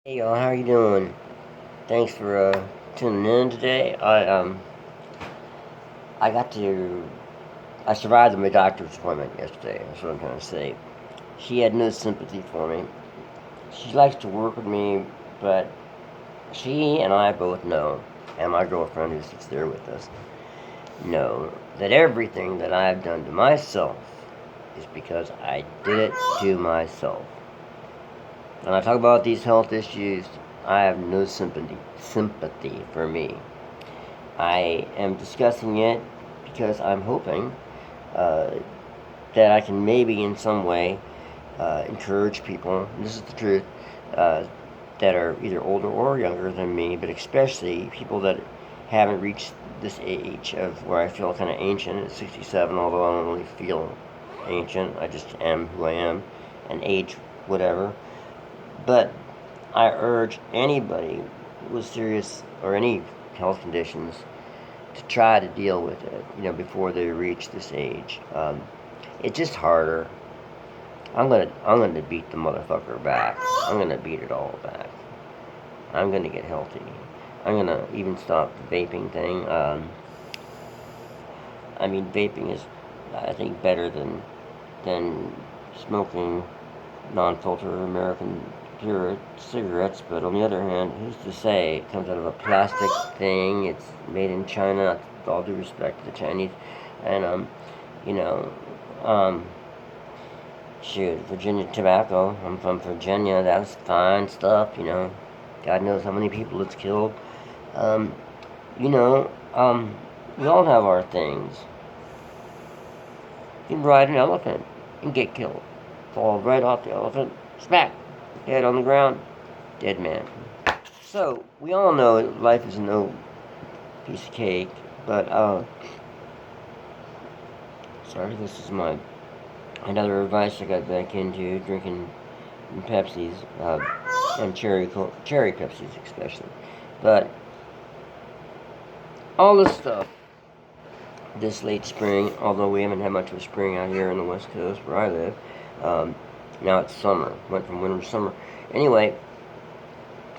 Hey y'all, how you doing? Thanks for tuning in today. I got to I survived my doctor's appointment yesterday. That's what I'm trying to say. She had no sympathy for me. She likes to work with me, but she and I both know, and my girlfriend who sits there with us, know that everything that I've done to myself is because I did it to myself. When I talk about these health issues, I have no sympathy for me. I am discussing it because I'm hoping uh, that I can maybe in some way encourage people, and this is the truth, uh, that are either older or younger than me, but especially people that haven't reached this age of where I feel kind of ancient at 67, although I don't really feel ancient. I just am who I am, and age, whatever. But I urge anybody with serious or any health conditions to try to deal with it, before they reach this age. It's just harder. I'm gonna beat the motherfucker back. I'm gonna beat it all back. I'm gonna get healthy. I'm gonna even stop the vaping thing. I mean, vaping is, I think, better than smoking non-filter American pure cigarettes. But on the other hand, who's to say it comes out of a plastic thing? It's made in China. With all due respect to the Chinese, and you know, um, shoot, Virginia tobacco. I'm from Virginia. That's fine stuff. God knows how many people it's killed. Um, you know, um, we all have our things. You can ride an elephant and get killed. Fall right off the elephant, smack, head on the ground, dead man. So, we all know life is no piece of cake, but, sorry, this is my another advice I got back into, drinking Pepsis, and cherry Pepsis especially. But, all this stuff, this late spring, although we haven't had much of a spring out here on the west coast where I live, um, now it's summer, went from winter to summer. Anyway,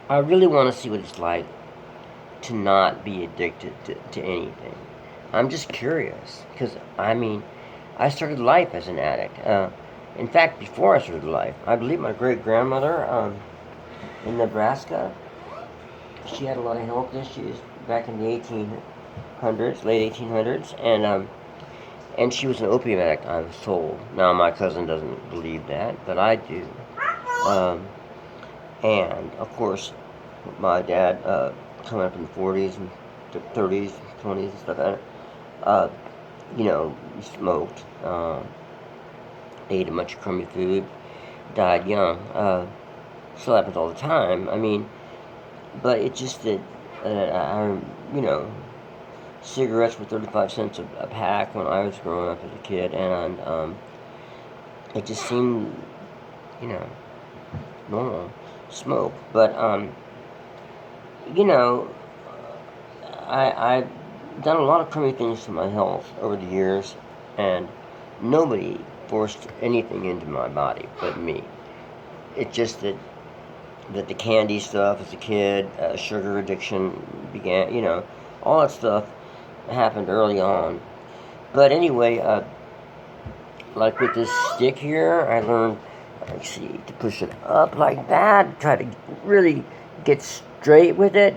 I really want to see what it's like to not be addicted to anything. I'm just curious because I started life as an addict. In fact, before I started life, I believe my great grandmother in Nebraska, she had a lot of health issues back in the 1800s, late 1800s, and she was an opium addict, I was told. Now my cousin doesn't believe that, but I do. Um, and of course, my dad, coming up in the 40s and 30s, 20s, and stuff like that, uh, he smoked, ate a bunch of crummy food, died young. Still happens all the time. But it's just that, you know, cigarettes were 35 cents a pack when I was growing up as a kid, and it just seemed, you know, normal smoke. But, you know, I've done a lot of crummy things to my health over the years, and nobody forced anything into my body but me. It's just that the candy stuff as a kid, sugar addiction began, all that stuff happened early on. But anyway, like with this stick here, I learned, let's see, to push it up like that, try to really get straight with it.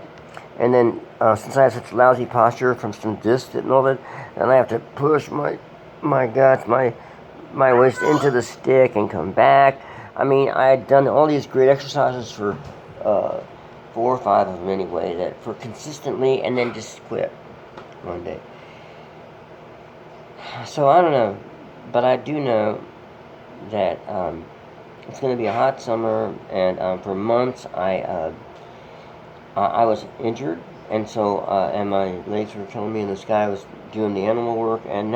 And then, since I have such lousy posture from some disc and all that, then I have to push my guts, my waist into the stick and come back. I had done all these great exercises for 4 or 5 of them anyway, that for consistently, and then just quit one day. So I don't know, but I do know that it's going to be a hot summer, and for months I was injured, and my legs were killing me, and this guy was doing the animal work, and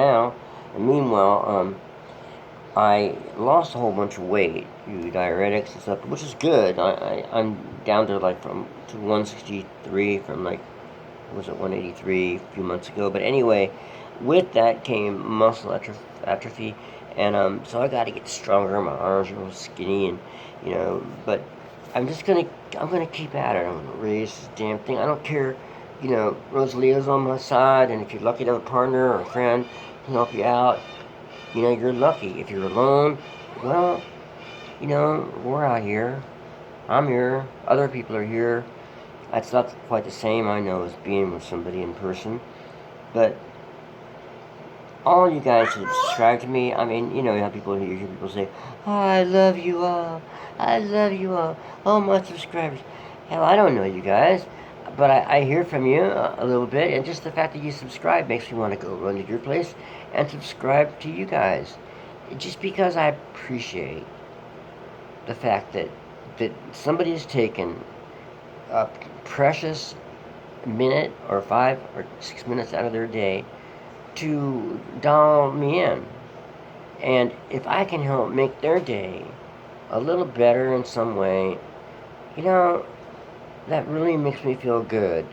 meanwhile, I lost a whole bunch of weight through diuretics and stuff, which is good. I'm down to to 163 from was it 183 a few months ago. But anyway, with that came muscle atrophy, and so I got to get stronger. My arms are real skinny, and but I'm just gonna I'm gonna keep at it. I'm gonna raise this damn thing. I don't care. Rosalia's on my side, and if you're lucky to have a partner or a friend who can help you out, you're lucky. If you're alone, well, we're out here. I'm here. Other people are here. That's not quite the same, I know, as being with somebody in person. But all you guys who subscribe to me, I mean, you hear people say, oh, I love you all. I love you all. Oh, my subscribers. Hell, I don't know you guys, but I hear from you a little bit, and just the fact that you subscribe makes me want to go run to your place and subscribe to you guys. Just because I appreciate the fact that somebody has taken a precious minute or 5 or 6 minutes out of their day to dial me in. And if I can help make their day a little better in some way, that really makes me feel good.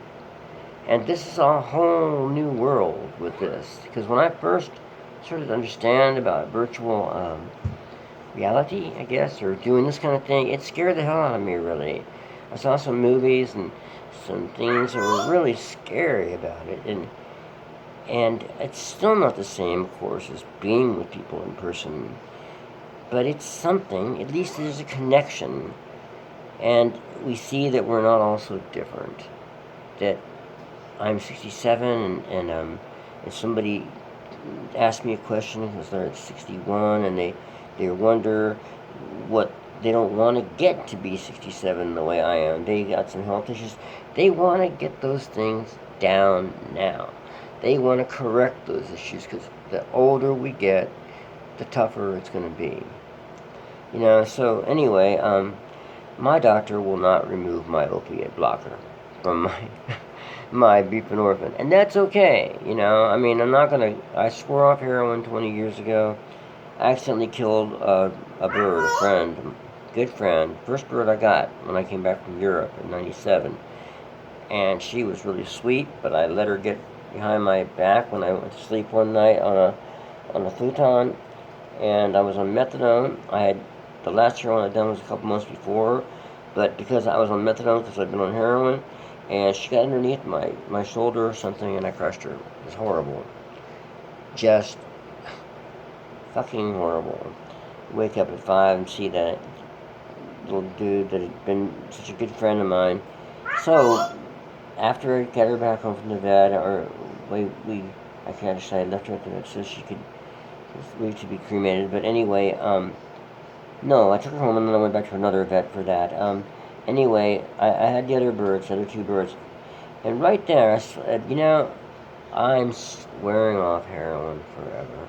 And this is a whole new world with this. Because when I first started to understand about virtual reality, I guess, or doing this kind of thing, it scared the hell out of me, really. I saw some movies and some things that were really scary about it. And it's still not the same, of course, as being with people in person. But it's something. At least there's a connection. And we see that we're not all so different. That I'm 67, and if somebody asks me a question because they're at 61 and they wonder what they don't want to get to be 67 the way I am. They got some health issues. They want to get those things down now. They want to correct those issues because the older we get, the tougher it's going to be. So anyway, my doctor will not remove my opiate blocker from my buprenorphine, and that's okay. I mean, I swore off heroin 20 years ago. I accidentally killed a bird, a friend, good friend, first bird I got when I came back from Europe in '97, and she was really sweet, but I let her get behind my back when I went to sleep one night on a futon, and I was on methadone. The last heroin I'd done was a couple months before, but because I was on methadone because I'd been on heroin, and she got underneath my shoulder or something, and I crushed her. It was horrible. Just fucking horrible. Wake up at 5 and see that little dude that had been such a good friend of mine. So, after I got her back home from the vet, I can't decide, I left her at the vet so she could leave to be cremated. But anyway, no, I took her home and then I went back to another vet for that. Anyway, I had the other 2 birds. And right there, I said, I'm swearing off heroin forever.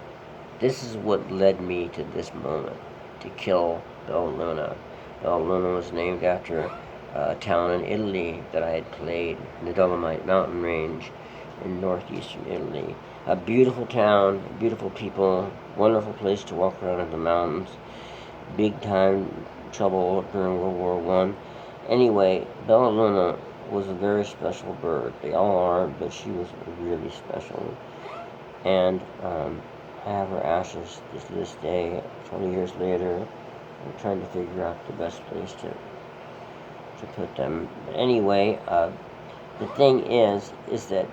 This is what led me to this moment, to kill Bella Luna. Bella Luna was named after a town in Italy that I had played in the Dolomite mountain range in northeastern Italy. A beautiful town, beautiful people, wonderful place to walk around in the mountains. Big time trouble during World War I. Anyway, Bella Luna was a very special bird. They all are, but she was really special. And I have her ashes to this day, 20 years later. I'm trying to figure out the best place to put them. But anyway, the thing is that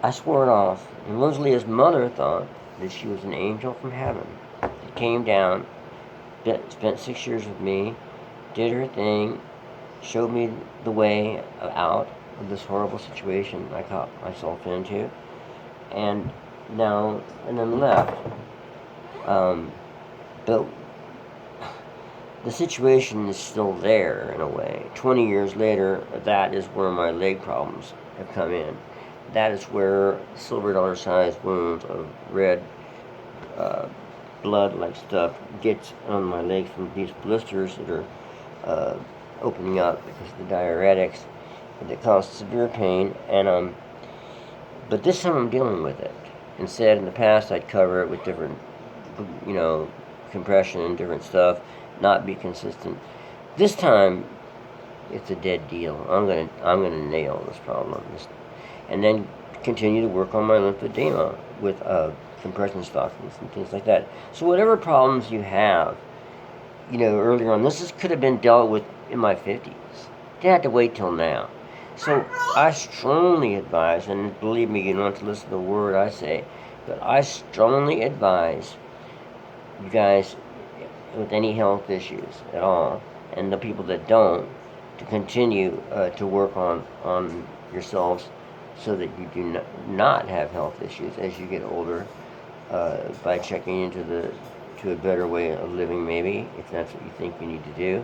I swore it off. And Rosalia's mother thought that she was an angel from heaven. It came down, spent 6 years with me, did her thing, showed me the way out of this horrible situation I got myself into, and then left. But the situation is still there in a way. 20 years later, that is where my leg problems have come in. That is where silver dollar sized wounds of red blood-like stuff gets on my legs from these blisters that are opening up because of the diuretics that cause severe pain. And but this time I'm dealing with it. Instead, in the past, I'd cover it with different, compression and different stuff, not be consistent. This time, it's a dead deal. I'm gonna nail this problem, and then continue to work on my lymphedema with compression stockings and things like that. So whatever problems you have, earlier on, could have been dealt with in my 50s. Didn't have to wait till now. So I strongly advise, and believe me, you don't have to listen to the word I say, but I strongly advise you guys with any health issues at all, and the people that don't, to continue to work on yourselves so that you do not have health issues as you get older, by checking to a better way of living, maybe, if that's what you think you need to do.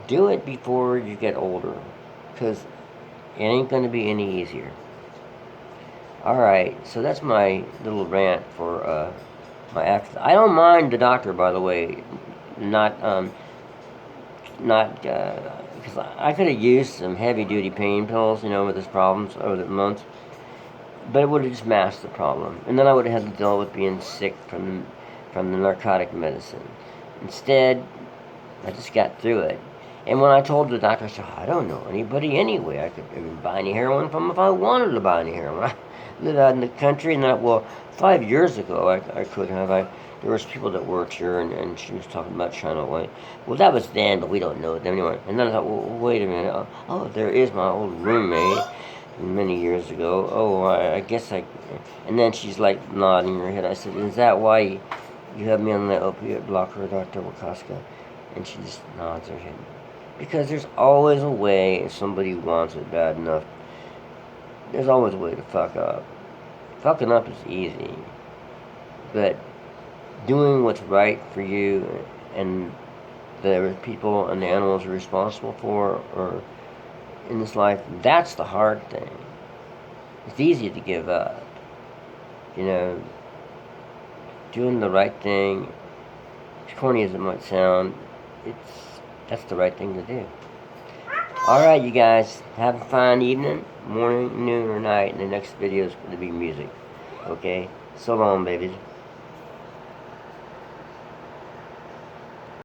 Do it before you get older, because it ain't going to be any easier. Alright, so that's my little rant for my after. I don't mind the doctor, by the way, not because I could have used some heavy duty pain pills, with his problems over the months, but it would have just masked the problem, and then I would have had to deal with being sick from the narcotic medicine. Instead, I just got through it. And when I told the doctor, I said, I don't know anybody anyway. I could buy any heroin from if I wanted to buy any heroin. I lived out in the country, and 5 years ago, I could have. There was people that worked here, and she was talking about China White. Well, that was then, but we don't know them anymore. And then I thought, well, wait a minute. Oh, there is my old roommate many years ago. Oh, I guess I... And then she's like nodding her head. I said, is that why you have me on the opiate blocker, Dr. Wakaska? And she just nods her head. Because there's always a way, if somebody wants it bad enough, there's always a way to fuck up. Fucking up is easy. But doing what's right for you and the people and the animals you're responsible for or in this life, that's the hard thing. It's easy to give up. Doing the right thing, as corny as it might sound, that's the right thing to do. Alright, you guys, have a fine evening, morning, noon, or night, and the next video is going to be music. Okay? So long, babies.